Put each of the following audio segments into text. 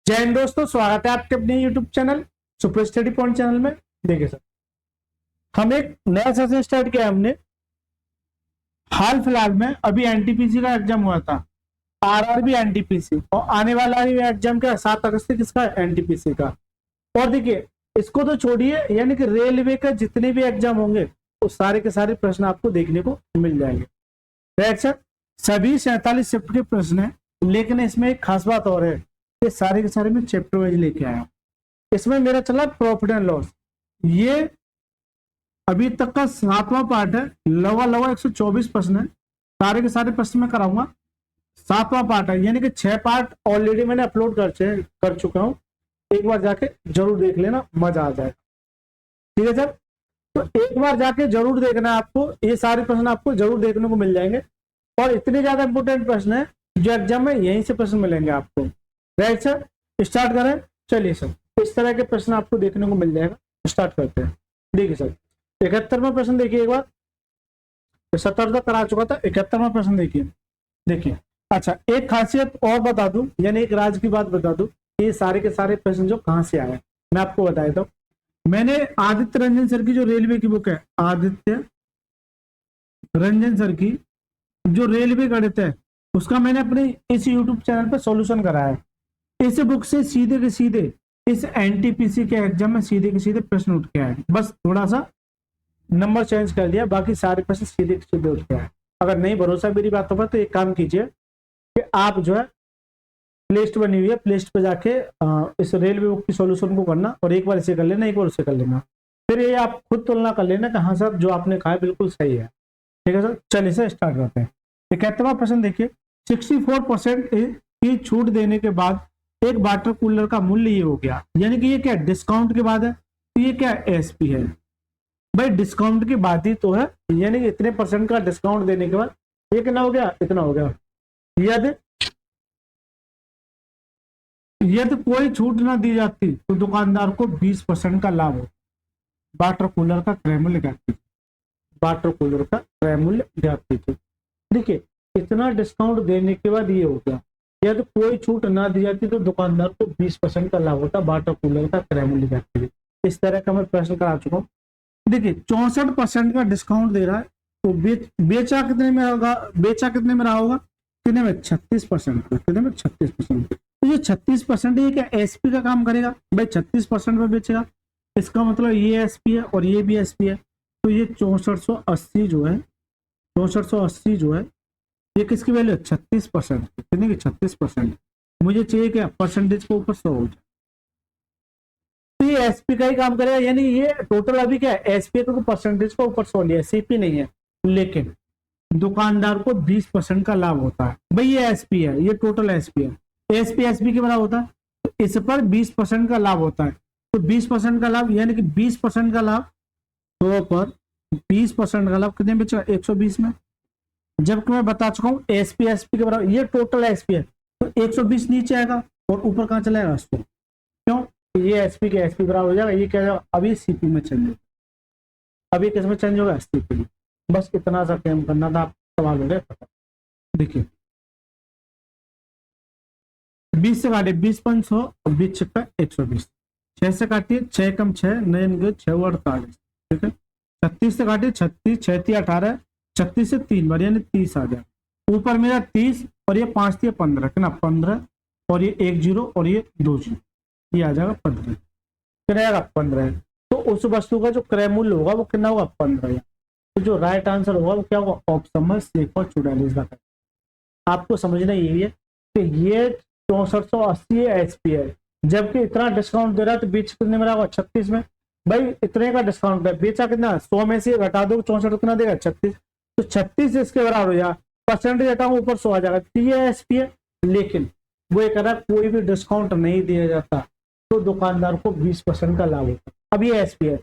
जय हिंद दोस्तों, स्वागत है आपके अपने YouTube channel super study point channel में। देखिए सर, हम एक नया सेशन स्टार्ट किया हमने। हाल फिलहाल में अभी एनटीपीसी का एग्जाम हुआ था, आरआरबी एनटीपीसी, और आने वाला एग्जाम क्या 7 अगस्त से किसका, एनटीपीसी का। और देखिए, इसको तो छोड़िए, यानी कि रेलवे का जितने भी एग्जाम होंगे वो सारे के सारे प्रश्न आपको देखने को मिल जाएंगे। राइट सर, सभी 47 शिफ्ट के प्रश्न है, लेकिन इसमें एक खास बात और है, ये सारे के सारे मैं चैप्टर वाइज लेके आया हूँ। इसमें मेरा चला प्रॉफिट एंड लॉस, ये अभी तक का 7वां पार्ट है। लवा 124 प्रश्न है, सारे के सारे प्रश्न मैं कराऊंगा। 7वां पार्ट है, यानी कि 6 पार्ट ऑलरेडी मैंने अपलोड कर चुका हूँ। एक बार जाके जरूर देख लेना, मजा आ जाएगा। ठीक है सर, तो एक बार जाके जरूर देखना है आपको, ये सारे प्रश्न आपको जरूर देखने को मिल जाएंगे। और इतने ज्यादा इंपोर्टेंट प्रश्न है जो एग्जाम में यहीं से प्रश्न मिलेंगे आपको। राइट सर, स्टार्ट करें। चलिए सर, इस तरह के प्रश्न आपको देखने को मिल जाएगा। स्टार्ट करते हैं। देखिए सर, 71वां प्रश्न देखिए एक बार। 70 तक करा चुका था, 71वां प्रश्न देखिए। अच्छा, एक खासियत और बता दूं, यानी एक राज की बात बता दूं, ये सारे के सारे प्रश्न जो कहां से आए मैं आपको बता देता हूं। मैंने आदित्य रंजन सर की जो रेलवे की बुक है, आदित्य रंजन सर की जो रेलवे गणित है, उसका मैंने अपने इस यूट्यूब चैनल पर सॉल्यूशन कराया है। इस बुक से सीधे के सीधे इस एनटीपीसी के एग्जाम में सीधे के सीधे प्रश्न उठ के आए, बस थोड़ा सा नंबर चेंज कर दिया, बाकी सारे प्रश्न सीधे के सीधे उठ के आए। अगर नहीं भरोसा मेरी बातों पर तो एक काम कीजिए कि आप जो है प्ले लिस्ट बनी हुई है, प्ले लिस्ट पे जाके इस रेलवे बुक की सॉल्यूशन को करना, और एक बार इसे कर लेना, एक बार उसे कर लेना, फिर ये आप खुद तुलना कर लेना कि हाँ सर जो आपने कहा है बिल्कुल सही है। ठीक है सर, चलिए सर स्टार्ट करते हैं। 71वां प्रश्न देखिए, 64% की छूट देने के बाद एक वाटर कूलर का मूल्य ये हो गया, यानी कि ये क्या डिस्काउंट के बाद है, तो ये क्या एसपी है भाई, डिस्काउंट की बात ही तो है, यानी कि इतने परसेंट का डिस्काउंट देने के बाद ये कितना हो गया, इतना हो गया। यदि कोई छूट ना दी जाती तो दुकानदार को 20% का लाभ हो। वाटर कूलर का क्रय मूल्य क्या, वाटर कूलर का क्रय मूल्य जाती थी। देखिए, इतना डिस्काउंट देने के बाद ये हो गया, यदि कोई छूट ना दी जाती तो दुकानदार को 20% का लाभ होता, वाटर कूलर का क्रय मूल्य जाती थी। इस तरह का मैं प्रश्न करा चुका हूँ। देखिए, 64% का डिस्काउंट दे रहा है, तो बेचा कितने में होगा, बेचा कितने में रहा होगा, कितने में 36%, कितने में 36%। तो ये 36% ये क्या एसपी का काम करेगा भाई, 36% में बेचेगा, इसका मतलब ये एसपी है और ये भी एसपी है। तो ये 6480 जो है, 6480 जो है, ये किसकी वैल्यू है, 36%, कितने की 36%। मुझे चाहिए क्या, परसेंटेज के ऊपर 100 हो जाए, तो ये एसपी का ही काम करेगा, यानी ये टोटल अभी क्या है एसपी को परसेंटेज का ऊपर 100 लिया, सीपी नहीं है, लेकिन दुकानदार को 20% का लाभ होता है भाई, ये एसपी है, ये टोटल एसपी है, एसपी एसपी के बराबर होता है, तो इस पर 20% का लाभ होता है। तो 20% का लाभ, यानी कि 20% का लाभ 100 पर 20% का लाभ कितने में, 120 में। जबकि मैं बता चुका हूँ एसपी एसपी के बराबर, ये टोटल एसपी है, तो 120 नीचे आएगा और ऊपर कहाँ चला जाएगा 100। क्यों, ये एसपी के एसपी बराबर हो जाएगा, ये क्या जाएगा, अभी सीपी में चेंज होगा, अभी किस में चेंज होगा, सीपी में। बस इतना सा काम करना था, सवाल हो गया। देखिए, 20 से काटिए 20 5 100 और 20 छक्का 120, 6 से काटिए 6 कम 6 9 6 48। ठीक है, 36 से काटिए 36 6 3 18, 36 से 3 बार यानी 30 आ जाए। ऊपर मेरा 30 और ये 5 थी 15, कितना 15, और ये 1 0 और ये 2 0, ये आ जाएगा 15, कितना आएगा 15। तो उस वस्तु का जो क्रय मूल्य होगा वो कितना होगा, 15। तो जो राइट आंसर होगा वो क्या होगा, ऑप्शन में 44 का। आपको समझना यही है कि ये 6480 एचपी है, जबकि इतना डिस्काउंट दे रहा है, तो बीच कितने में रहा, 36 में। भाई इतने का डिस्काउंट है, बेचा कितना, 100 में से घटा दो 64 कितना देगा, 36, तो 36 इसके बराबर हो जाएगा, परसेंटेज हटाऊंगा ऊपर 100 आ जाएगा, तो ये एसपी है। लेकिन वो ये कह रहा है कोई भी डिस्काउंट नहीं दिया जाता तो दुकानदार को 20% का लाभ होता, अब ये एसपी है।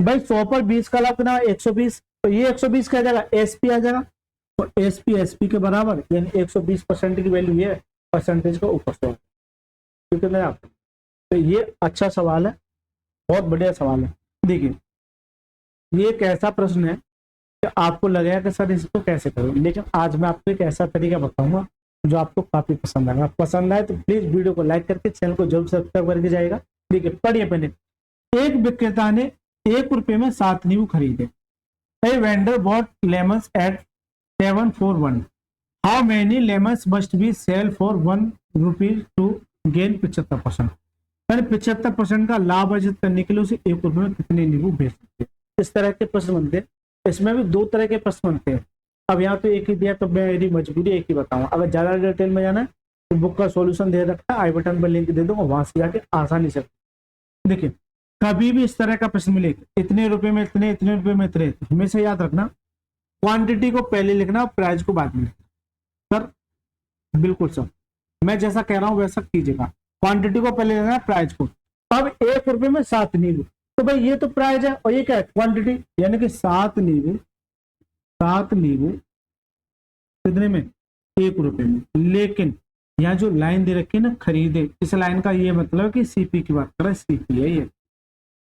भाई 100 पर 20 का लाभ कितना, 120, तो ये 120 क्या जाएगा, एसपी आ जाएगा, और एसपी एसपी के बराबर, यानी 120% की वैल्यू है, परसेंटेज का ऊपर 100। ठीक है आप, तो ये अच्छा सवाल है, बहुत बढ़िया सवाल है। देखिए, ये एक ऐसा प्रश्न है कि आपको लगेगा कि सर इसको कैसे करें, लेकिन आज मैं आपको एक ऐसा तरीका बताऊंगा जो आपको काफी पसंद आएगा। पसंद आए तो प्लीज वीडियो को लाइक करके चैनल को जरूर सब्सक्राइब करके जाएगा। ठीक है, पढ़िए पहले। एक विक्रेता ने 1 रुपए में 7 नींबू खरीदे। A vendor bought lemons at 7 for 1। How many lemons must be sell for 1 rupee to gain 75%। मैंने 75% का लाभ अर्जित करने के लिए उसे 1 रुपए में कितने नींबू बेच सकते हैं। इस तरह के प्रश्न बनते हैं। इसमें भी 2 तरह के प्रश्न बनते हैं। अब यहाँ तो एक ही दिया तो मेरी मजबूरी एक ही बताऊंगा। अगर ज्यादा डिटेल में जाना है तो बुक का सॉल्यूशन दे रखा है, आई बटन पर लिंक दे दूंगा, वहां से जाके आसानी से देखिए। कभी भी इस तरह का प्रश्न मिले इतने रुपए में इतने, इतने रुपए में इतने, हमेशा याद रखना क्वांटिटी को पहले लिखना और प्राइस को बाद में लिखना। सर बिल्कुल सर, मैं जैसा कह रहा हूं वैसा कीजिएगा। क्वांटिटी को पहले लेना, प्राइस को। अब 1 रुपए में 7 नींबू, तो भाई ये तो प्राइस है और ये क्या है क्वांटिटी, यानी कि 7 नींबू कितने में, 1 रुपए में। लेकिन यहाँ जो लाइन दे रखी है ना खरीदे, इस लाइन का ये मतलब कि सीपी की बात कर रहा है, सीपी है ये।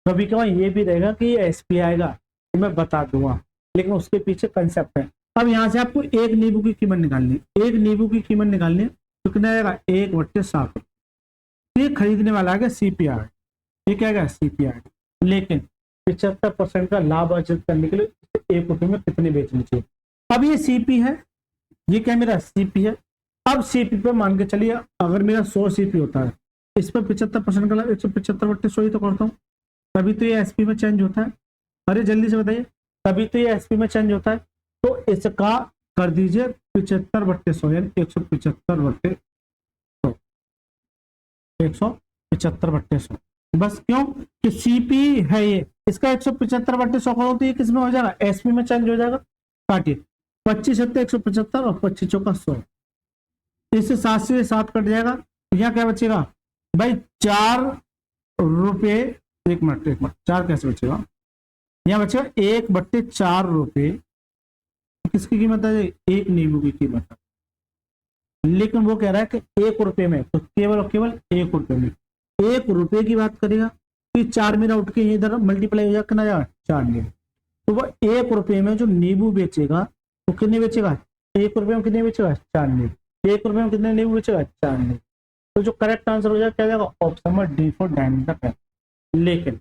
कभी कभार ये भी रहेगा कि ये एसपी आएगा तो मैं बता दूंगा, लेकिन उसके पीछे कंसेप्ट है। अब यहाँ से आपको 1 नींबू की कीमत निकालनी है। 1 नींबू की कीमत निकालनी है तो कितना आएगा, 1/7। ये खरीदने वाला आएगा सीपीआर, ये क्या आएगा सीपीआर। लेकिन 75% का लाभ अर्जित करने के लिए 1 रुपए में कितने बेचने चाहिए। अब ये सीपी है, ये क्या मेरा सीपी है। अब सीपी पे मान के चलिए अगर मेरा 100 सीपी होता है, इस पर 75% का लाभ 175/100 ही तो करता हूँ, तभी तो ये एसपी में चेंज होता है। अरे जल्दी से बताइए, तभी तो ये एसपी में चेंज होता है। तो इसका कर दीजिए 75/100, यानी 175/100, 175/100। बस क्यों कि सीपी है ये, इसका 175/100 करो तो ये किस में हो जाएगा, एसपी में चेंज हो जाएगा। काटिए 25 7 175 और 25 चौका 100, इससे 7 से 7 कट जाएगा। यहाँ क्या बचेगा भाई, 4 रुपए। एक मिनट 4 कैसे बचेगा, यहाँ बचेगा 1/4 रुपए। किसकी कीमत है, 1 नींबू की कीमत है। लेकिन वो कह रहा है कि 1 रुपए में, तो केवल और केवल 1 रुपए में, 1 रुपए की बात करेगा तो 4 मेरा उठ के इधर मल्टीप्लाई हो जाएगा, कितना जाएगा 4 नींबू। तो वो 1 रुपए में जो नींबू बेचेगा वो कितने बेचेगा, 1 रुपए में कितने बेचेगा, 4 नींबू। 1 रुपए में कितने नींबू बेचेगा, 4 नींबू। तो जो करेक्ट आंसर हो जाएगा क्या जाएगा, option number D for diamond का पैर। लेकिन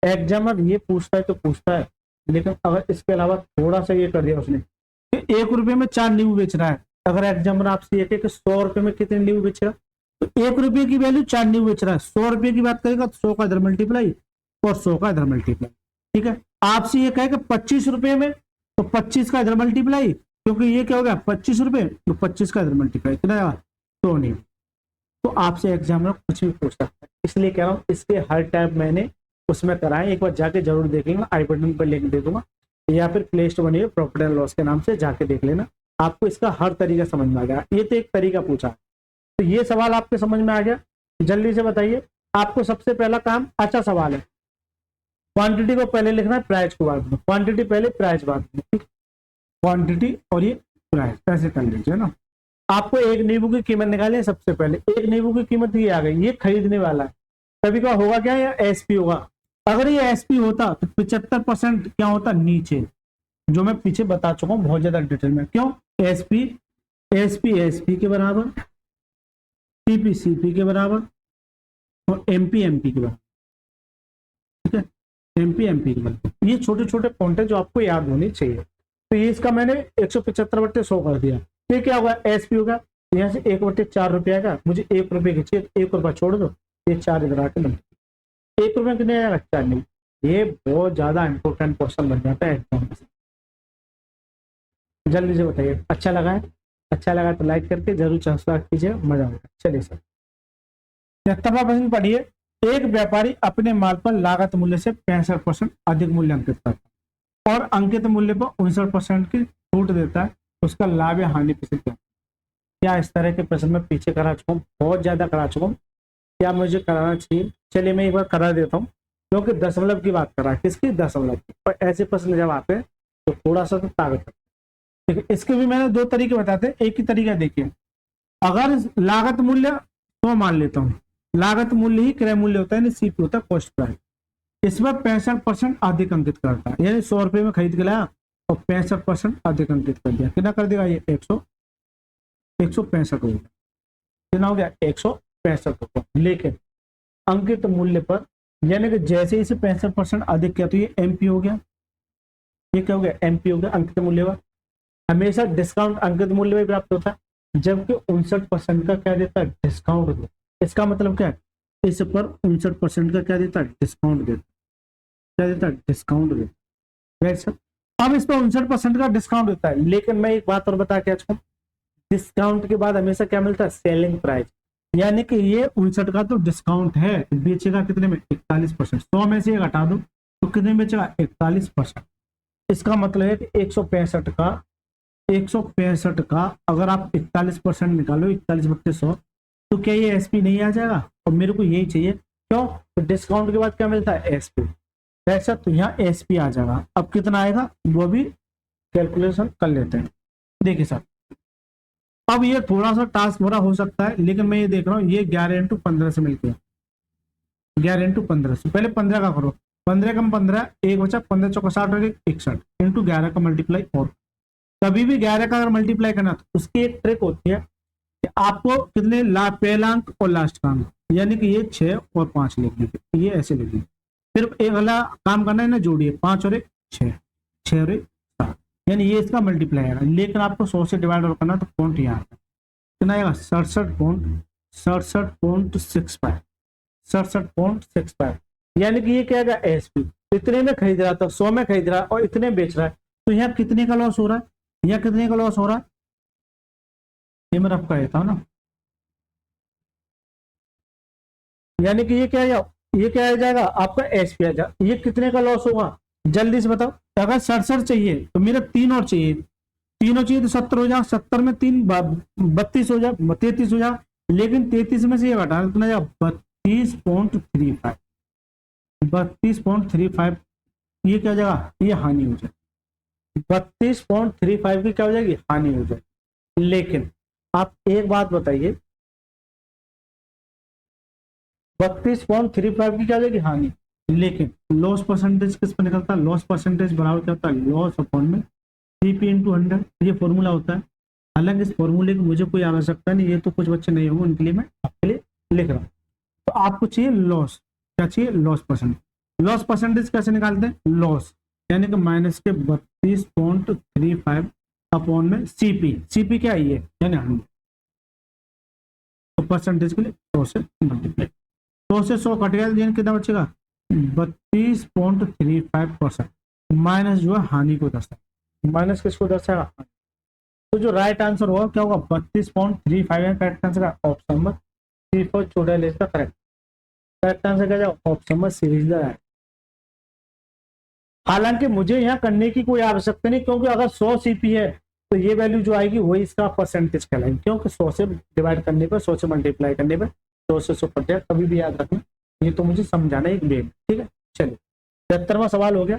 एग्जामर ये पूछता है तो पूछता है, लेकिन अगर इसके अलावा थोड़ा सा ये कर दिया उसने कि 1 रुपए में 4 नींबू बेच रहा है, अगर एग्जामर आपसे ये कहे कि 100 रुपए में कितने नींबू बेचेगा, तो 1 रुपए की वैल्यू 4 नींबू बेच रहा है। 100 रुपए की बात करेगा तो 100 का इधर मल्टीप्लाई और 100 का इधर मल्टीप्लाई। ठीक है, आपसे ये कहे कि 25 रुपए में, तो 25 का इधर मल्टीप्लाई, क्योंकि ये क्या हो गया 25 रुपए, तो 25 का इधर मल्टीप्लाई, कितना आएगा 100 नींबू। तो आपसे एग्जामिनर कुछ भी पूछ सकता है, इसलिए कह रहा हूँ इसके हर टाइप मैंने उसमें कराए, एक बार जाके जरूर देख लेना, आई बटन पर लिंक दे दूंगा, या फिर प्ले स्टोर बनी है प्रॉफिट एंड लॉस के नाम से, जाके देख लेना, आपको इसका हर तरीका समझ में आ गया। ये तो एक तरीका पूछा, तो ये सवाल आपके समझ में आ गया। जल्दी से बताइए, आपको सबसे पहला काम, अच्छा सवाल है, क्वांटिटी को पहले लिखना है, प्राइस को बाद में, क्वांटिटी पहले प्राइस बाद में, ठीक, क्वांटिटी और ये प्राइस ऐसे कर लीजिए ना। आपको 1 नींबू की कीमत निकालनी है। सबसे पहले 1 नींबू की कीमत ये आ गई, ये खरीदने वाला है, तभी का होगा क्या, या एसपी होगा। अगर ये एसपी होता तो 75% क्या होता नीचे, जो मैं पीछे बता चुका हूं बहुत ज्यादा डिटेल में। क्यों, एसपी एसपी के बराबर, सीपी सीपी के बराबर, और एमपी एमपी के बराबर। ठीक है, एमपी के बराबर। ये छोटे छोटे पॉइंट है जो आपको याद होनी चाहिए। तो ये इसका मैंने 175/100 कर दिया। ये क्या होगा, एसपी होगा, यहाँ से 1/4 रुपया आएगा, मुझे 1 रुपए की चाहिए, 1 रुपया छोड़ दो, ये 4 इधर आके बन 1 रुपये कितने आएगा, 4 नहीं। ये बहुत ज्यादा इंपॉर्टेंट क्वेश्चन बन जाता है एग्जाम में। जल्दी से बताइए, अच्छा लगा है, अच्छा लगा तो लाइक करके जरूर सब्सक्राइब कीजिए, मजा आएगा। चलिए सर, 73वां प्रश्न पढ़िए। एक व्यापारी अपने माल पर लागत मूल्य से 65% अधिक मूल्य अंकित करता है और अंकित मूल्य पर 59% की छूट देता है, उसका लाभ या हानि प्रतिशत क्या। क्या इस तरह के प्रश्न में पीछे करा चुका हूँ, बहुत ज्यादा करा चुका हूँ, क्या मुझे कराना चाहिए। चलिए मैं एक बार करा देता हूँ, क्योंकि दशमलव की बात कर रहा है, किसकी, दशमलव की। पर ऐसे प्रश्न जब आते हैं तो थोड़ा सा तो ताकत है। ठीक है, इसके भी मैंने 2 तरीके बताते हैं। एक ही तरीका देखिए, अगर लागत मूल्य तो मान लेता हूँ, लागत मूल्य ही क्रय मूल्य होता है, यानी सीपी होता है कॉस्ट प्राइस, इसमें 65% अधिक अंकित करता है, यानी 100 रुपये में खरीद के लाया और 65% अधिक अंकित कर दिया, कितना कर देगा ये, 100। 165 हो गया। कितना हो गया? 165 रुपये। लेकिन अंकित मूल्य पर, यानी कि जैसे ही इसे 65% अधिक किया तो ये एमपी हो गया। ये क्या हो गया? एमपी हो गया अंकित मूल्य पर। हमेशा डिस्काउंट अंकित मूल्य में प्राप्त होता है, जबकि 59% का क्या देता है? डिस्काउंट देता है। इसका मतलब क्या है? इस पर 59% का क्या देता है? डिस्काउंट देता है। क्या देता है? डिस्काउंट देता है। सर अब इस पर 59% का डिस्काउंट देता है, लेकिन मैं एक बात और बता के अच्छा, डिस्काउंट के बाद हमेशा क्या मिलता है? Selling price. यानी कि ये 59 का तो डिस्काउंट है, बेचेगा कितने में? 41%। 100 में से घटा दो तो कितने में बेचेगा? 41%। इसका मतलब है कि 165 का अगर आप 41% निकालो, 41/100, तो क्या ये एसपी नहीं आ जाएगा? और मेरे को यही चाहिए। क्यों? तो डिस्काउंट के बाद क्या मिलता है? एसपी। ऐसा तो यहाँ एसपी आ जाएगा। अब कितना आएगा वो भी कैलकुलेशन कर लेते हैं। देखिए सर, अब ये थोड़ा सा टास्क भरा हो सकता है, लेकिन मैं ये देख रहा हूँ ये 11/15 से मिलकर 11/15 से पहले 15 का करो। 15 कम 15, एक बचा, 15 चौका 60 और 61 इंटू 11 का मल्टीप्लाई। और कभी भी 11 का अगर मल्टीप्लाई करना तो उसकी एक ट्रिक होती है कि आपको कितने पहला अंक और लास्ट का अंक, यानी कि ये 6 और 5 लिख लीजिए, ये ऐसे लिख लीजिए। सिर्फ एक वाला काम करना है ना, जोड़िए 5 और 1 6, 6 और 1 7, यानी ये इसका मल्टीप्लाई है। लेकिन आपको 100 से डिवाइड और करना तो पॉइंट यहाँ कितना आएगा? 67.65, 67.65। यानी कि ये क्या आएगा? एसपी। इतने में खरीद रहा था, 100 में खरीद रहा है और इतने बेच रहा है, तो यहाँ कितने का लॉस हो रहा है? यहाँ कितने का लॉस हो रहा है? ये मैं रफ कर देता हूं ना। यानी कि ये क्या है? ये क्या आ जाएगा? आपका एसपी आ जाएगा। ये कितने का लॉस होगा? जल्दी से बताओ। अगर 67 चाहिए तो मेरा 3 और चाहिए, 3 और चाहिए तो 70 हो जाए, 70 में 3 32 हो जाए, 33 हो जाए। लेकिन 33 में से ये घटा कितना जाएगा? 32.35, 32.35। ये क्या हो जाएगा? ये हानि हो जाए। 32.35 की क्या हो जाएगी? हानि हो जाए। लेकिन आप एक बात बताइए, 32.35 की क्या हो जाएगी? हानि। लेकिन लॉस परसेंटेज किस पर निकलता है? लॉस परसेंटेज बराबर क्या होता है? लॉस अपॉन में सीपी इंटू 100। ये फॉर्मूला होता है। हालांकि इस फॉर्मूले की मुझे कोई आवश्यकता नहीं, ये तो कुछ बच्चे नहीं होंगे, उनके लिए मैं आपके लिए लिख रहा हूँ। तो आपको चाहिए लॉस। क्या चाहिए? Loss percentage. लॉस परसेंटेज कैसे निकालते हैं? लॉस यानी कि माइनस के 32.35 अपॉन में सीपी। सीपी क्या है? ये यानी 100। तो परसेंटेज के लिए 100 से मल्टीप्लाई, 100 से 100 कट गया, कितना बचेगा? 32.35% माइनस जो है हानि को दर्शाएगा। माइनस किसको दर्शाएगा? तो जो राइट आंसर होगा क्या होगा? 32.35 करेक्ट आंसर है ऑप्शन नंबर सी फॉर चोडल is the correct. Correct answer क्या जाएगा? Option number C is the right. हालांकि मुझे यहाँ करने की कोई आवश्यकता नहीं, क्योंकि अगर 100 सीपी है तो ये वैल्यू जो आएगी वही इसका परसेंटेज कहलाएगी, क्योंकि 100 से डिवाइड करने पर, 100 से मल्टीप्लाई करने पर 100 से 100 कट जाए। कभी भी याद रखना, ये तो मुझे समझाना एक बेग। ठीक है, चलिए 73वां सवाल हो गया।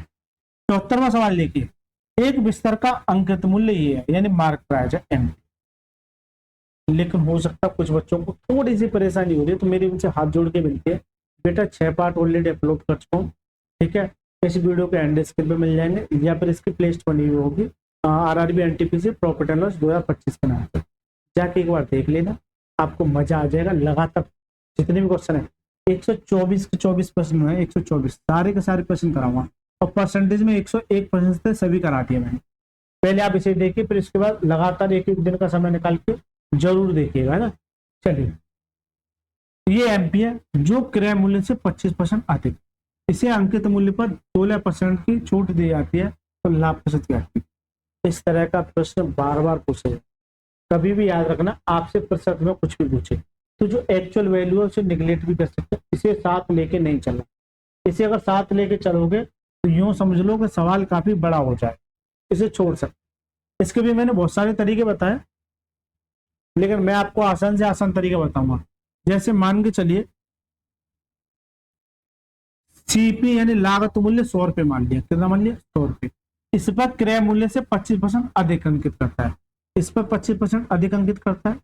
74वां सवाल देखिए, एक बिस्तर का अंकित मूल्य ये है, यानी मार्क प्राइस है एम। लेकिन हो सकता है कुछ बच्चों को थोड़ी सी परेशानी हो रही है, तो मेरी उनसे हाथ जोड़ के विनती है, बेटा 6 पार्ट ऑलरेडी अपलोड कर चुका हूँ। ठीक है, इस वीडियो के एंड स्क्रीन पे मिल जाएंगे, या फिर इसकी प्लेलिस्ट बनी हुई होगी RRB NTPC profit and loss 2025 के नाम पर। जाके एक बार देख लेना, आपको मजा आ जाएगा। लगातार जितने भी क्वेश्चन है 124 के 24 प्रश्न है, 124 सारे के सारे प्रश्न कराऊंगा, और परसेंटेज में 101% से सभी करा दिए मैंने। पहले आप इसे देखिए, फिर इसके बाद लगातार एक एक दिन का समय निकाल के जरूर देखिएगा, है ना। चलिए, ये एमपी है जो क्रय मूल्य से 25% अधिक, इसे अंकित मूल्य पर 16% की छूट दी जाती है तो लाभ प्रतिशत क्या है। इस तरह का प्रश्न बार बार पूछे, कभी भी याद रखना, आपसे प्रतिशत में कुछ भी पूछे तो जो एक्चुअल वैल्यू है उसे निगलेक्ट भी कर सकते हैं। इसे साथ लेके नहीं चलना, इसे अगर साथ लेके चलोगे तो यूं समझ लो कि सवाल काफी बड़ा हो जाए, इसे छोड़ सकते। इसके भी मैंने बहुत सारे तरीके बताए, लेकिन मैं आपको आसान से आसान तरीका बताऊंगा। जैसे मान के चलिए सीपी यानी लागत मूल्य 100 रुपये मान लिया, कितना मान लिया? 100 रुपये। इस पर क्रय मूल्य से 25% अधिक अंकित करता है, इस पर 25% अधिक अंकित करता है,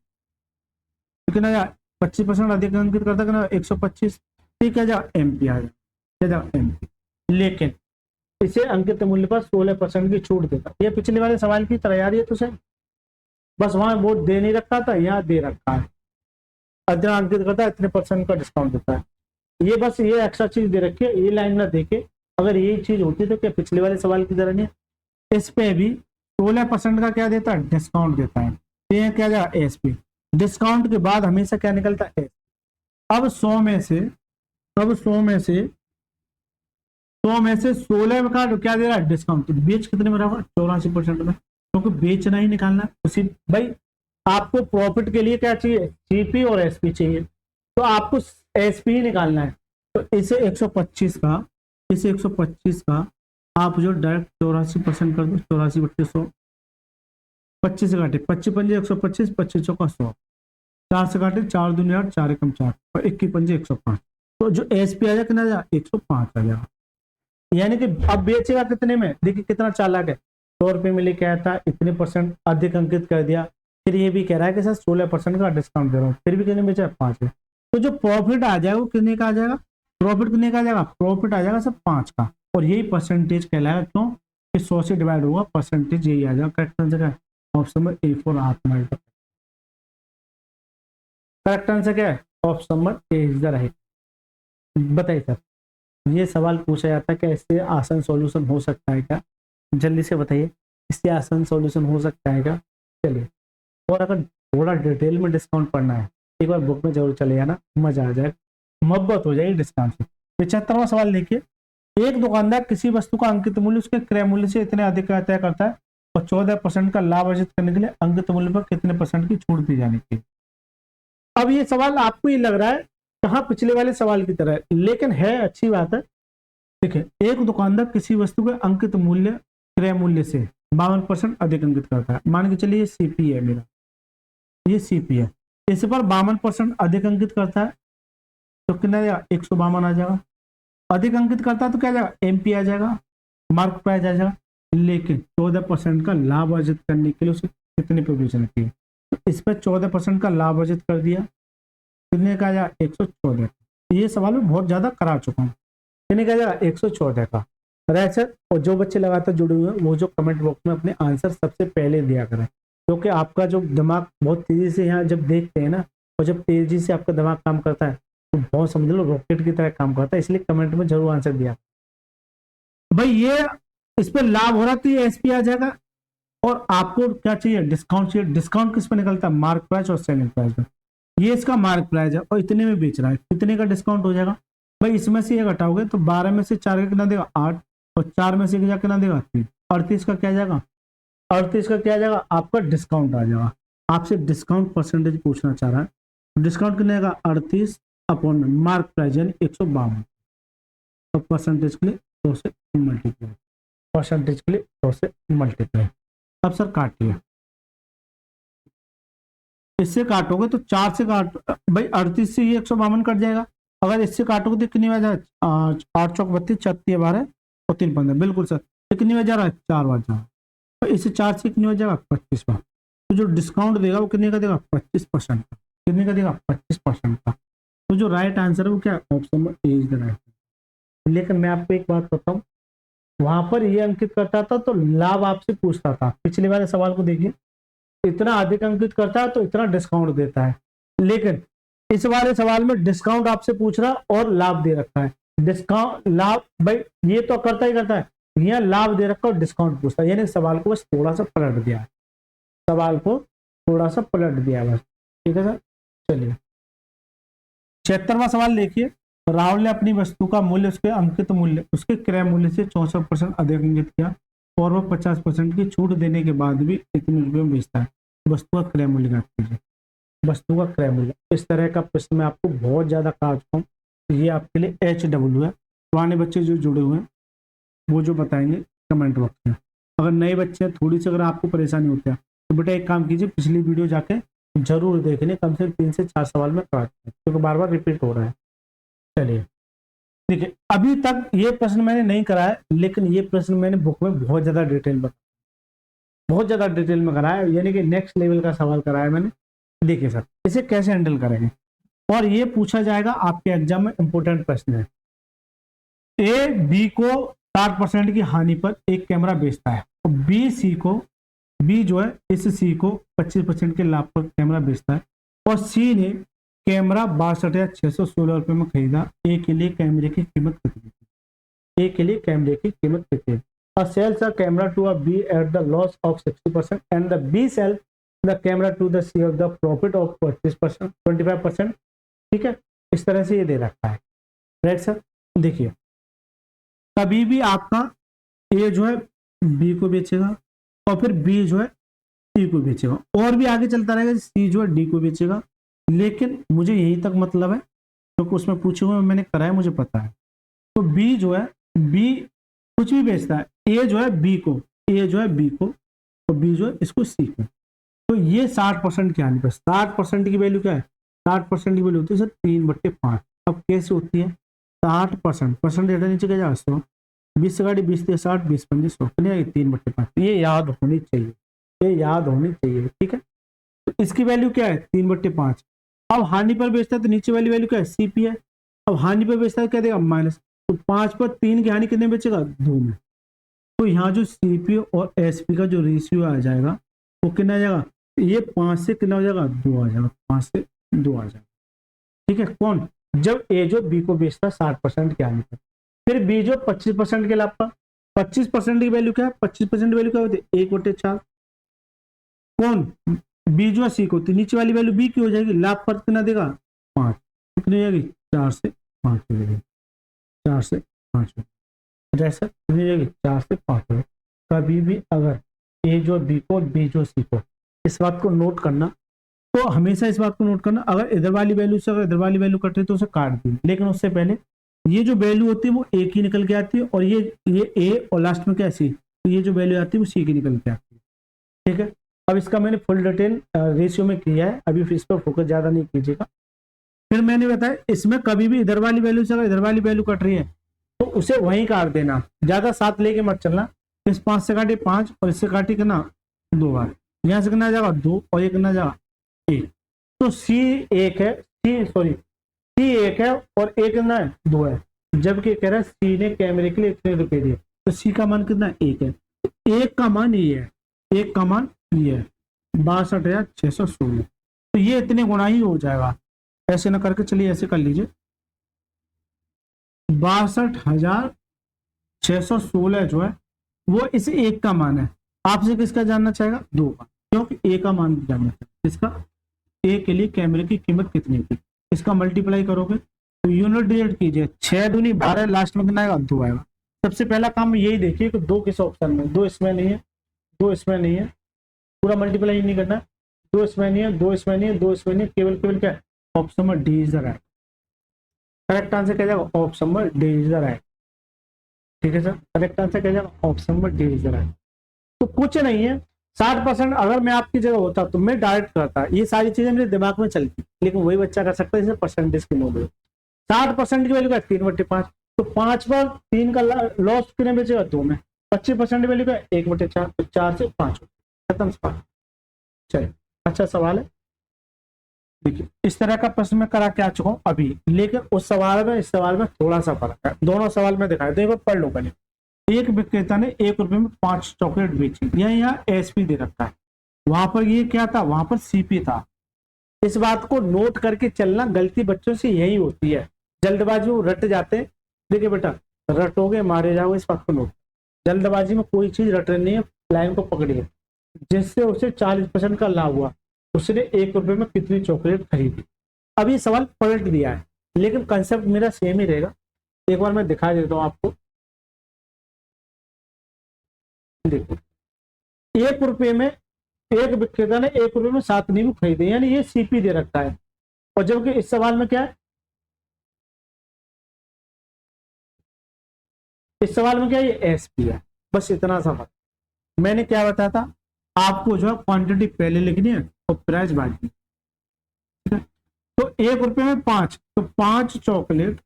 कितना 25% अधिक अंकित करता है, कितना 125। ठीक है, जा एमपी आ जाए, एमपी। लेकिन इसे अंकित मूल्य पर 16% की छूट देता। ये पिछले वाले सवाल की तरह यार, ये तो सही। बस वहां वो दे नहीं रखा था, यहाँ दे रखा है, इतना अंकित करता है, इतने परसेंट का डिस्काउंट देता है। ये बस ये एक्स्ट्रा चीज दे रखी है, ये लाइन ना देके अगर यही चीज होती तो क्या पिछले वाले सवाल की तरह नहीं, इस पे भी 16% का क्या देता है, डिस्काउंट देता है। ये क्या जाएगा, एसपी। डिस्काउंट के बाद हमेशा क्या निकलता है, अब 100 में से, अब 100 में से 16 का क्या दे रहा है, डिस्काउंट। तो बेच कितने में रहा, 84% में, क्योंकि बेचना ही निकालना उसी। भाई आपको प्रॉफिट के लिए क्या चाहिए, सीपी और एसपी चाहिए, तो आपको एसपी ही निकालना है। तो इसे 125 का, इसे 125 का आप जो डायरेक्ट 84% कर दो, 84 बट्टे 100, 25 से काटे 25 पंजे 125, 25 चौका 100, 4 से काटे 4 दूनी 8, 4 एकम 4 और 21 पंजे 105। तो जो एसपी आ जाएगा कितना आ जाएगा, 105 आ जाएगा। यानी कि अब बेचेगा कितने में, देखिए कितना चालाक है, 100 रुपये में लेके आया था, इतने परसेंट अधिक अंकित कर दिया, फिर ये भी कह रहा है कि सर 16% का डिस्काउंट दे रहा हूँ, फिर भी कितने बेचा, 5 में। तो जो प्रॉफिट आ जाएगा वो कितने का आ जाएगा, प्रॉफिट कितने का आ जाएगा, प्रॉफिट आ जाएगा सर 5 का। और यही परसेंटेज कहलाएगा, क्यों कि 100 से डिवाइड होगा, परसेंटेज यही आ जाएगा। करेक्ट आंसर क्या है, ऑप्शन नंबर A4 आपका करेक्ट आंसर क्या है, option number A is the right. बताइए सर, ये सवाल पूछा जाता है क्या, इससे आसान सॉल्यूशन हो सकता है क्या, जल्दी से बताइए, इससे आसान सॉल्यूशन हो सकता है क्या। चलिए, और अगर थोड़ा डिटेल में डिस्काउंट पढ़ना है, एक बार बुक में जरूर चले जाना, मजा आ जाए, मोहब्बत हो जाएगी डिस्काउंट से। 75वां सवाल देखिए, एक दुकानदार किसी वस्तु का अंकित मूल्य उसके क्रय मूल्य से इतने अधिक तय करता है और 14% का लाभ अर्जित करने के लिए अंकित मूल्य पर कितने परसेंट की छूट दी जानी चाहिए। अब ये सवाल आपको ये लग रहा है कहाँ पिछले वाले सवाल की तरह है, लेकिन है, अच्छी बात है। देखिए, एक दुकानदार किसी वस्तु के अंकित मूल्य क्रय मूल्य से 52% अधिक अंकित करता है। मान के चलिए ये सीपी है मेरा, ये सीपी है, इस पर 52% अधिक अंकित करता है, तो कितना 152 आ जाएगा। अधिक अंकित करता है तो क्या जाएगा, एमपी आ जाएगा, मार्क प्राइस आ जाएगा। लेकिन 14% का लाभ अर्जित करने के लिए उसे कितने पे बेचना चाहिए, तो इस पर 14% का लाभ अर्जित कर दिया, कितने का आ जाएगा, 114। ये सवाल में बहुत ज्यादा करा चुका हूँ, कितने का जाएगा, 114 का। Right sir. और जो बच्चे लगातार जुड़े हुए हैं वो जो कमेंट बॉक्स में अपने आंसर सबसे पहले दिया करें, क्योंकि आपका जो दिमाग बहुत तेजी से यहाँ जब देखते हैं ना, और जब तेजी से आपका दिमाग काम करता है तो बहुत समझ लो रॉकेट की तरह काम करता है, इसलिए कमेंट में जरूर आंसर दिया। भाई ये इस पर लाभ हो रहा तो ये एसपी आ जाएगा, और आपको क्या चाहिए, डिस्काउंट चाहिए। डिस्काउंट किस पे निकलता है, मार्क प्राइस और सेलिंग प्राइस में। ये इसका मार्क प्राइस है और इतने में बेच रहा है, कितने का डिस्काउंट हो जाएगा। भाई इसमें से ये घटाओगे तो 12 में से 4 का कितना देगा, 8, और 4 में से कितना देगा, 3। 38 का क्या जाएगा, 38 का क्या जाएगा, आपका डिस्काउंट आ जाएगा। आपसे डिस्काउंट परसेंटेज पूछना चाह रहा है, डिस्काउंट कितने का, 38 अपॉन मार्क प्राइस यानी 152, और परसेंटेज के लिए 100 से मल्टीप्लाई, परसेंटेज के लिए 100 से मल्टीप्लाई। अब सर काटिए, इससे काटोगे तो 4 से काट, भाई 38 से ये 152 कट जाएगा। अगर इससे काटोगे तो कितनी बजा, 8 चौक 32, 36 12 और 3 15, बिल्कुल सर। तो कितनी बजा रहा है, 4 बार जा, तो इससे 4 से कितनी बजाएगा, 25 बार। तो जो डिस्काउंट देगा वो कितने का देगा, 25% का। कितने का देगा, 25% का। तो जो राइट आंसर है वो क्या, option number A is the right. लेकिन मैं आपको एक बात बताऊं, वहां पर ये अंकित करता था तो लाभ आपसे पूछता था। पिछले वाले सवाल को देखिए, इतना अधिक अंकित करता है तो इतना डिस्काउंट देता है, लेकिन इस वाले सवाल में डिस्काउंट आपसे पूछ रहा और लाभ दे रखा है। डिस्काउंट लाभ, भाई ये तो करता ही करता है, यहाँ लाभ दे रखा और डिस्काउंट पूछता है, यानी सवाल को बस थोड़ा सा पलट दिया है, सवाल को थोड़ा सा पलट दिया है बस। ठीक है सर। चलिए 76वां सवाल देखिए, राहुल ने अपनी वस्तु का मूल्य उसके अंकित मूल्य उसके क्रय मूल्य से 64% अधिक अंकित किया और वह 50% की छूट देने के बाद भी इतने रुपये में बेचता है। वस्तु का क्रय मूल्य ज्ञात कीजिए। वस्तु का क्रय मूल्य, इस तरह का प्रश्न मैं आपको बहुत ज्यादा कहा चुका हूँ, ये आपके लिए HW है। पुराने बच्चे जो जुड़े हुए हैं वो जो बताएंगे कमेंट बॉक्स में। अगर नए बच्चे थोड़ी सी अगर आपको परेशानी होती है तो बेटा एक काम कीजिए, पिछली वीडियो जाके जरूर देखने, कम से कम 3 से 4 सवाल में करा, क्योंकि बार बार रिपीट हो रहा है। चलिए देखिए, अभी तक ये प्रश्न मैंने नहीं कराया, लेकिन ये प्रश्न मैंने बुक में बहुत ज्यादा डिटेल में कराया, यानी कि नेक्स्ट लेवल का सवाल कराया मैंने। देखिए सर, इसे कैसे हैंडल करेंगे, और ये पूछा जाएगा आपके एग्जाम में, इंपोर्टेंट प्रश्न है। ए बी को 60% की हानि पर एक कैमरा बेचता है और बी सी को बी जो है इस सी को 25% के लाभ पर कैमरा बेचता है और सी ने कैमरा 62,616 रुपए में खरीदा। ए के लिए कैमरे की कीमत कितनी है? ए के लिए कैमरे की कीमत कितनी है? Sells a camera to a B at the loss of 60% and the B sell the camera to the C of the profit of 25%, 25%। ठीक है, इस तरह से ये दे रखा है। राइट सर, देखिए कभी भी आपका ए जो है बी को बेचेगा और फिर बी जो है सी को बेचेगा और भी आगे चलता रहेगा, सी जो है डी को बेचेगा। लेकिन मुझे यही तक मतलब है क्योंकि तो उसमें पूछे हुए मैंने करा है, मुझे पता है। तो बी जो है बी कुछ भी बेचता है, ए जो है बी को, ए जो है बी को और बी जो है इसको सी को। तो ये 60% क्या है? 60% की वैल्यू क्या है? 60% की वैल्यू होती है सर 3/5। अब कैसे होती है? 60% परसेंट डेटा नीचे क्या जाएगा 100, 20 से गाड़ी 20 से 60, 20 पंजी 100, 3/5। ये याद होनी चाहिए, ये याद होनी चाहिए। ठीक है, तो इसकी वैल्यू क्या है? 3/5। अब हानि पर बेचता है तो नीचे वाली वैल्यू क्या है? सीपी है। अब हानि पर बेचता है क्या देगा? माइनस। तो 5 पर 3 की हानि कितने बेचेगा? 2 में। तो यहाँ जो सीपी और एसपी का जो रेशियो आ जाएगा वो कितना आ जाएगा? ये 5 से कितना हो जाएगा? 2 आ जाएगा, 5 से 2 आ जाएगा। ठीक है, कौन? जब ए जो बी को बेचता है 60% के हानि पर। फिर बी जो 25% के लाभ पर। 25% की वैल्यू क्या है? 25% की वैल्यू क्या होती है? 1/4। कौन? बी जो है सी को, तो नीचे वाली वैल्यू बी की हो जाएगी, लाभ पर कितना देगा? 5। कितनी हो जाएगी? 4 से 5 हो जाएगी, 4 से 5 हो जैसा कितनी हो जाएगी? 4 से 5 हो। कभी भी अगर ए जो बी को, बी जो सी को, इस बात को नोट करना, तो हमेशा इस बात को नोट करना, अगर इधर वाली वैल्यू से अगर इधर वाली वैल्यू कट रही तो उसे काट दी, लेकिन उससे पहले ये जो वैल्यू होती है वो ए की निकल के आती है और ये ए और लास्ट में क्या सी, तो ये जो वैल्यू आती है वो सी की निकल के आती है। ठीक है, अब इसका मैंने फुल डिटेल रेशियो में किया है, अभी इस पर फोकस ज्यादा नहीं कीजिएगा। फिर मैंने बताया इसमें कभी भी इधर वाली वैल्यू से अगर इधर वाली वैल्यू कट रही है तो उसे वहीं काट देना, ज्यादा साथ लेके मत चलना। इस 5 से काटे 5 और इससे काटे कितना? 2 बार। यहाँ से कितना जाएगा? 2 और ये कितना जाएगा? 1। तो सी 1 है, सी 1 है और ए कितना है? 2 है। जबकि कह रहा है सी ने कैमरे के लिए इतने रुपए दिए, तो सी का मान कितना है? 1 है। तो 1 का मान ये है, 1 का मान ये है 62,616। तो ये इतने गुना ही हो जाएगा। ऐसे ना करके चलिए ऐसे कर लीजिए, 62,616 जो है वो इस 1 का मान है। आपसे किसका जानना चाहेगा? 2 का, क्योंकि ए का मान जानना चाहेगा। इसका ए के लिए कैमरे की कीमत कितनी थी, इसका मल्टीप्लाई करोगे तो यूनिट डिवाइड कीजिए, 6 दूनी 12, लास्ट में कितना आएगा? 2 आएगा। सबसे पहला काम यही देखिए कि 2 किस ऑप्शन में, 2 इसमें नहीं है, 2 इसमें नहीं है, पूरा मल्टीप्लाई नहीं करना, 2 इसमें नहीं है, 2 इसमें नहीं है, 2 इसमें नहीं है, केवल केवल क्या है? Option number D is the right. Correct answer क्या जाएगा? Option number D is the right. ठीक है सर, करेक्ट आंसर क्या जाएगा? Option number D is the right. तो कुछ नहीं है, 60%। अगर मैं आपकी जगह होता तो मैं डायरेक्ट करता, ये सारी चीजें मेरे दिमाग में चलती, लेकिन वही बच्चा कर सकता है जैसे परसेंटेज की नॉलेज। 60% की वैल्यू क्या? 3/5। तो 5 पर 3 का लॉस कितने बचेगा? 2 में। 25% वैल्यू क्या? 1/4। तो 4 से 5 खत्म सवाल। चलिए, अच्छा सवाल है। देखिए इस तरह का प्रश्न मैं करा के आ चुका हूं अभी, लेकिन उस सवाल में इस सवाल में थोड़ा सा फर्क है। दोनों सवाल में दिखाए, देखो पढ़ लो पहले। एक विक्रेता ने 1 रुपए में 5 चॉकलेट बेची, यहाँ एसपी दे रखा है, वहां पर ये क्या था? वहां पर सीपी था। इस बात को नोट करके चलना, गलती बच्चों से यही होती है, जल्दबाजी में रट जाते। देखिए बेटा, रटोगे मारे जाओगे, इस बात को नोट। जल्दबाजी में कोई चीज रटनी नहीं है, लाइन को पकड़िए। जिससे उसे 40% का लाभ हुआ, उसने 1 रुपए में कितनी चॉकलेट खरीदी। अब ये सवाल पलट दिया है, लेकिन कंसेप्ट मेरा सेम ही रहेगा। एक बार मैं दिखा देता हूं आपको। देखो, 1 रुपए में एक विक्रेता ने 1 रुपए में 7 नींबू खरीदे, यानी ये सीपी दे रखा है। और जबकि इस सवाल में क्या है? इस सवाल में क्या है? ये एसपी है। बस इतना सा बात। मैंने क्या बताया था आपको? जो है क्वांटिटी पहले लिखनी है और प्राइस बाद में। ठीक है, तो 1 रुपए में 5, तो 5 चॉकलेट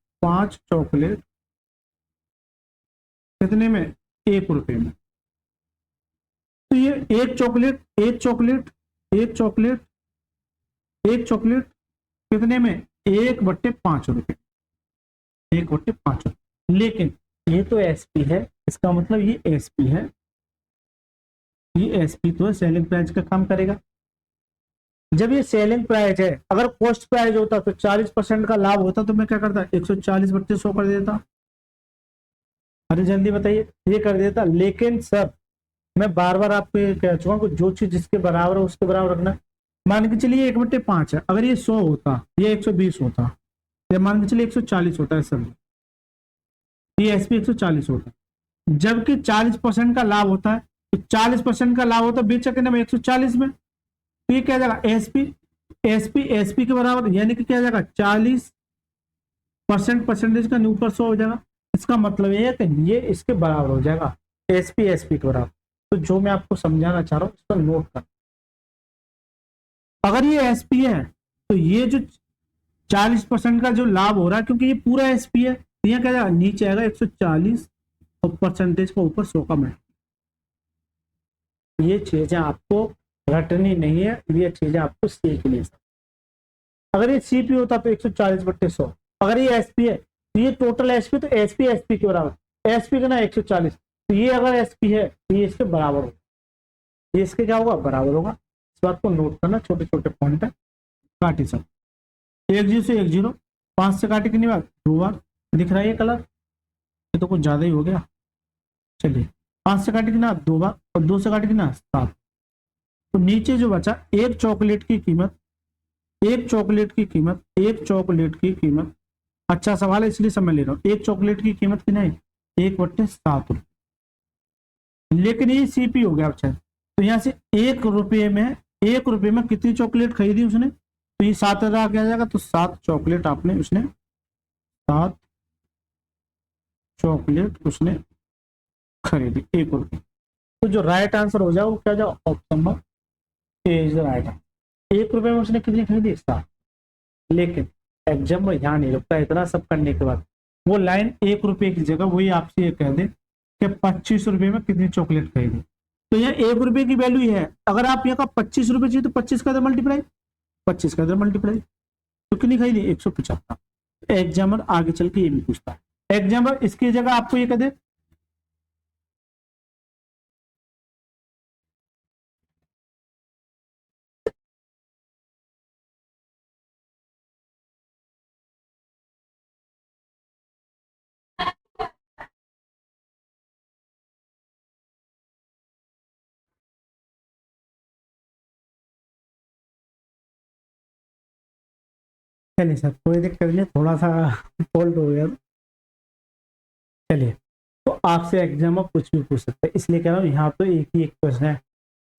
कितने में? 1 रुपए में। तो ये एक चॉकलेट कितने में? 1/5 रुपए, 1/5 रुपए। लेकिन ये तो एसपी है, इसका मतलब ये एसपी है, ये एसपी तो सेलिंग प्राइस का काम करेगा। जब ये सेलिंग प्राइस है, अगर कॉस्ट प्राइस होता तो 40% का लाभ होता तो मैं क्या करता, 140 बट्टे 100 कर देता। अरे जल्दी बताइए, ये कर देता। लेकिन सर मैं बार बार आपको ये कह चुका हूँ, जो चीज जिसके बराबर है उसके बराबर रखना। मान के चलिए 1/5 है, अगर ये 100 होता, ये 120 होता, या मान के चलिए 140 होता है सर, ये एसपी 140 होता है। जबकि 40% का लाभ होता है, तो 40% का लाभ होता है बेचा कितने में, 140 में। तो ये क्या जाएगा, एसपी एसपी एसपी के बराबर, यानी कि क्या जाएगा 40% परसेंटेज का ऊपर 100 हो जाएगा। इसका मतलब ये है कि ये इसके बराबर हो जाएगा, एसपी एसपी के बराबर। तो जो मैं आपको समझाना चाह रहा हूँ इसको नोट कर। अगर ये एसपी है तो ये जो 40% का जो लाभ हो रहा है, क्योंकि ये पूरा एसपी है, तो यहाँ क्या जाएगा, नीचे आएगा 140 और परसेंटेज को ऊपर 100 का मिनट। ये चीजें आपको रटनी नहीं है, ये चीजें आपको सीखनी है। अगर ये सीपी होता तो 140/100, अगर ये एसपी है तो ये टोटल एसपी, तो एसपी एसपी के बराबर, एसपी का ना 140, तो ये अगर एसपी है तो ये इसके बराबर होगा, ये इसके क्या होगा, बराबर होगा। इस बात को नोट करना, छोटे छोटे पॉइंट है। काटी सब 1 से 1 5 से काटे कितनी बार, 2 बार। दिख रहा है ये कलर, ये तो कुछ ज्यादा ही हो गया। चलिए 5 से काटे कितना, 2 बार, और 2 से काटे कितना, 7। तो नीचे जो बचा, एक चॉकलेट की कीमत, एक चॉकलेट की कीमत, एक चॉकलेट की कीमत, अच्छा सवाल है इसलिए समय ले रहा हूं। एक चॉकलेट की कीमत कितना है, 1/7 रुपये। लेकिन ये सीपी हो गया। अच्छा, तो यहाँ से 1 रुपये में कितनी चॉकलेट खरीदी उसने, तो ये 7,000 क्या जाएगा, तो 7 चॉकलेट आपने उसने 7 चॉकलेट उसने खरीदी 1 रुपये। तो जो राइट आंसर हो जाए वो क्या जाए, option number A is the right answer. 1 रुपये में उसने कितनी खरीदी, 7। लेकिन एग्जाम में यहाँ नहीं रुकता, इतना सब करने के बाद वो लाइन 1 रुपये की जगह वही आपसे ये कह दे कि 25 रुपये में कितनी चॉकलेट खरीदी, तो यहाँ 1 रुपये की वैल्यू ही है। अगर आप यहाँ का 25 रुपये चाहिए तो 25 का मल्टीप्लाई, 25 का मल्टीप्लाई, तो कितनी खरीदी, 175। एग्जामर आगे चल के ये भी पूछता है, एग्जामर इसकी जगह आपको ये कह दे चलिए सर कोई दिक्कत नहीं, थोड़ा सा फॉल्ट हो गया। चलिए, तो आपसे एग्जाम में कुछ भी पूछ सकते हैं, इसलिए कह रहा हूँ यहाँ तो एक ही एक प्रश्न है,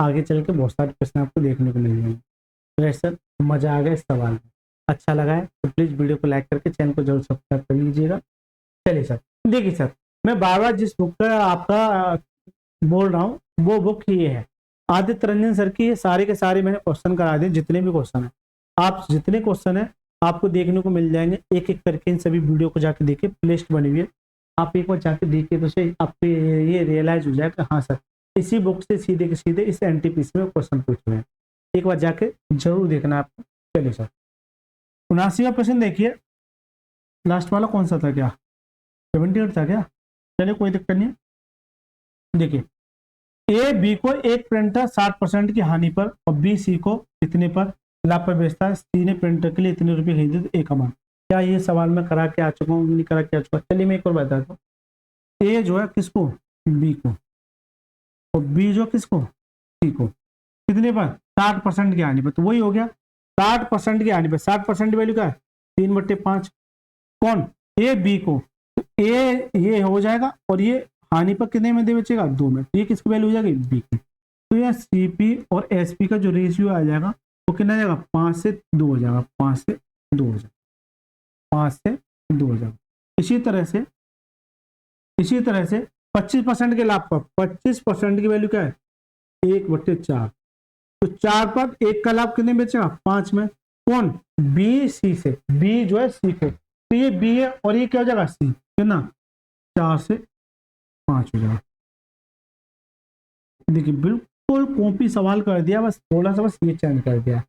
आगे चल के बहुत सारे प्रश्न आपको देखने को मिल जाएंगे। तो सर मजा आ गया इस सवाल में, अच्छा लगा है तो प्लीज वीडियो को लाइक करके चैनल को जरूर सब्सक्राइब कर लीजिएगा। चलिए सर, देखिए सर, मैं बार बार जिस बुक का आपका बोल रहा हूँ वो बुक ये है, आदित्य रंजन सर की। सारे के सारे मैंने क्वेश्चन करा दिए, जितने भी क्वेश्चन है, आप जितने क्वेश्चन है आपको देखने को मिल जाएंगे। एक एक करके इन सभी वीडियो को जाके देखिए, प्लेलिस्ट बनी हुई है, आप एक बार जाके देखिए तो सही, आपको ये रियलाइज हो जाएगा हाँ सर इसी बुक से सीधे के सीधे इस एनटीपीसी में क्वेश्चन पूछे हैं। एक बार जाके जरूर देखना आपको। चलिए सर 79वां प्रश्न देखिए, लास्ट वाला कौन सा था, क्या 78 था क्या, चलिए कोई दिक्कत नहीं। देखिए, ए बी को एक प्रिंटर 60% की हानि पर और बी सी को कितने पर लाभ पर बेचता है, सी ने प्रिंटर के लिए इतने रुपए खरीदे तो एक अमाउंट। क्या ये सवाल मैं करा के आ चुका हूँ, नहीं करा के आ चुका, चलिए मैं एक और बताता हूँ। ए जो है किसको, बी को, और बी जो किसको, सी को, कितने पर, 60% की हानि पर। तो वही हो गया 60% की हानि पर, 60% वैल्यू क्या है, 3/5। कौन, ए बी को, तो ए ये हो जाएगा और ये हानि पर कितने में दे बचेगा, 2 में, ये किसकी वैल्यू हो जाएगी, बी की। तो यह सीपी और एसपी का जो रेशियो आ जाएगा वो कितना जाएगा, 5 से 2 हो जाएगा, 5 से 2 हो जाएगा, 5 से 2 हो जाएगा। इसी तरह से 25% के लाभ पर 25% की वैल्यू क्या है, 1/4। तो 4 पर 1 का लाभ कितने बचेगा, 5 में। कौन, बी सी से, बी जो है सी को, तो ये बी है और ये क्या हो जाएगा, सी, कितना, 4 से 5 हो जाएगा। देखिए बिल्कुल कॉपी सवाल कर दिया, बस थोड़ा सा बस ये चेंज कर दिया।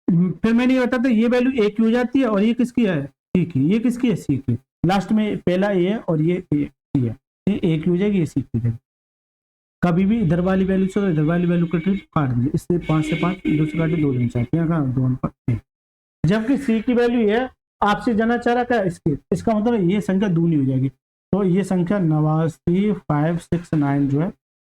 फिर मैंने ये बताया ये वैल्यू ए की हो जाती है और ये किसकी है, सी की, ये किसकी है, सी की। लास्ट में पहला ए है और ये सी है, ये ए की हो जाएगी, ये सी की हो जाएगी। कभी भी इधर वाली वैल्यू से इधर वाली वैल्यू काट दीजिए, इससे 5 से 5, 2 से काटे 2 दिन से 2 जबकि सी की वैल्यू है आपसे जाना चाह रहा है इसकी, इसका मतलब ये संख्या दूनी हो जाएगी। तो ये संख्या 89,569 जो है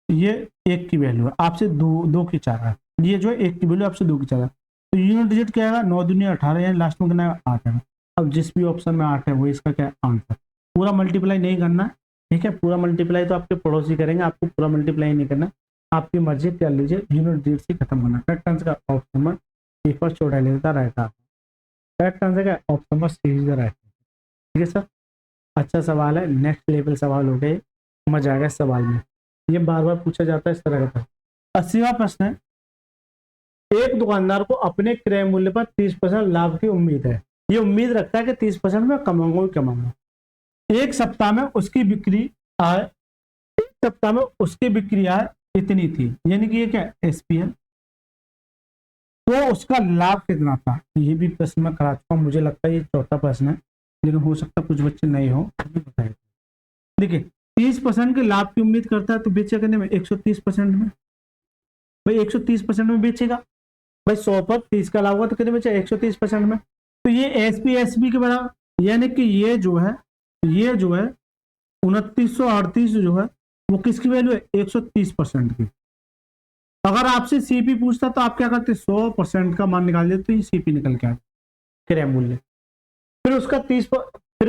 ये 1 की वैल्यू है, आपसे 2 की चाह रहा है। ये जो है 1 की वैल्यू आपसे 2 की चाह रहा है। तो यूनिट डिजिट क्या आएगा, 9 दूनी 18, यानी लास्ट में कितना 8 है। अब जिस भी ऑप्शन में 8 है वो इसका क्या आंसर। पूरा मल्टीप्लाई नहीं करना, ठीक है, पूरा मल्टीप्लाई तो आपके पड़ोसी करेंगे, आपको पूरा मल्टीप्लाई नहीं करना, आपकी मर्जी कर लीजिए, यूनिट डिजिट से खत्म करना। करेक्ट आंसर का ऑप्शन नंबर ए पर छोटा लेता रहता। करेक्ट आंसर का option number C is the right. ठीक है सर, अच्छा सवाल है, नेक्स्ट लेवल सवाल हो गए, मजा आएगा इस सवाल में, ये बार बार पूछा जाता है इस तरह का। 80वां प्रश्न है, एक दुकानदार को अपने क्रय मूल्य पर 30% लाभ की उम्मीद है। ये उम्मीद रखता है कि 30% में कमाऊंगा ही कमाऊंगा। एक सप्ताह में उसकी बिक्री आय इतनी थी, यानी कि ये क्या एसपीएल, तो उसका लाभ कितना था। ये भी प्रश्न मैं करा चुका हूं, मुझे लगता है ये चौथा प्रश्न है, लेकिन हो सकता है कुछ बच्चे नहीं हो। देखिए 30% के लाभ की उम्मीद करता है तो बेचेगा कितने में, 130% में। भाई 130% में बेचेगा, भाई 100 पर 30 का लाभ होगा तो कितने बेचेगा, 130% में। तो ये एसपी के बराबर, यानी कि ये जो है 2938 जो है वो किसकी वैल्यू है, 130% की। अगर आपसे सीपी पूछता तो आप क्या करते, 100% का मान निकाल देते, तो ये सीपी निकल के आता क्रय मूल्य, फिर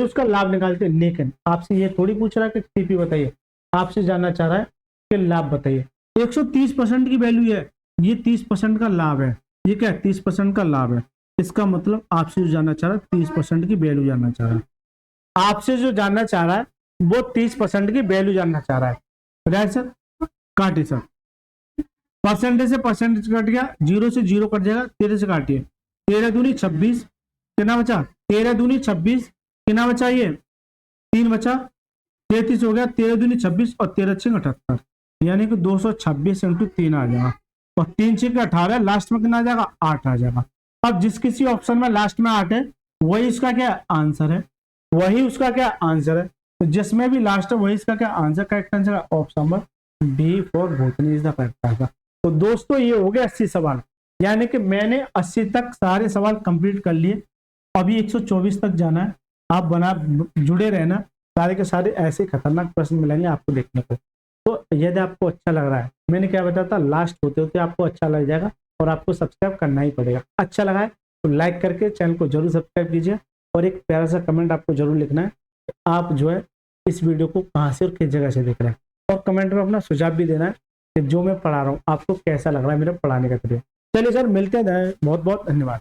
उसका लाभ निकालते। लेकिन आपसे ये थोड़ी पूछ रहा है कि सीपी बताइए, आपसे जानना चाह रहा है कि लाभ बताइए। 130% की वैल्यू है, ये 30% का लाभ है, ये क्या है 30% का लाभ है। इसका मतलब आपसे जो जानना चाह रहा है 30% की वैल्यू जानना चाह रहा है, आपसे जो जानना चाह रहा है वो 30% की वैल्यू जानना चाह रहा है। राइट सर, काटिए सर, परसेंटेज से परसेंटेज कट गया, 0 से 0 कट जाएगा, 13 से काटिए, 13 दूनी 26, कितना बचा, 13 दूनी 26, कितना बचा, ये 3 बचा, 33 हो गया, 13 दूनी 26 और 13 छः 78, यानी कि 226 इंटू 3 आ जाएगा, और 3 छः 18, लास्ट में कितना आ जाएगा, 8 आ जाएगा। अब जिस किसी ऑप्शन में लास्ट में 8 है वही इसका क्या आंसर है, वही उसका क्या आंसर है। तो जिसमें भी लास्ट है वही इसका क्या answer, correct answer option number B for भूतनी इज द करेक्ट आंसर। तो दोस्तों ये हो गया 80 सवाल, यानी कि मैंने 80 तक सारे सवाल कंप्लीट कर लिए, अभी 124 तक जाना है। आप जुड़े रहना, सारे के सारे ऐसे खतरनाक प्रश्न मिलेंगे आपको देखने को। तो यदि आपको अच्छा लग रहा है, मैंने क्या बताया था, लास्ट होते होते आपको अच्छा लग जाएगा और आपको सब्सक्राइब करना ही पड़ेगा। अच्छा लगा है तो लाइक करके चैनल को जरूर सब्सक्राइब कीजिए, और एक प्यारा सा कमेंट आपको जरूर लिखना है आप जो है इस वीडियो को कहाँ से और किस जगह से देख रहे हैं, और कमेंट में अपना सुझाव भी देना है कि जो मैं पढ़ा रहा हूँ आपको कैसा लग रहा है मेरा पढ़ाने का तरीका। चलिए सर, मिलते हैं, बहुत बहुत धन्यवाद।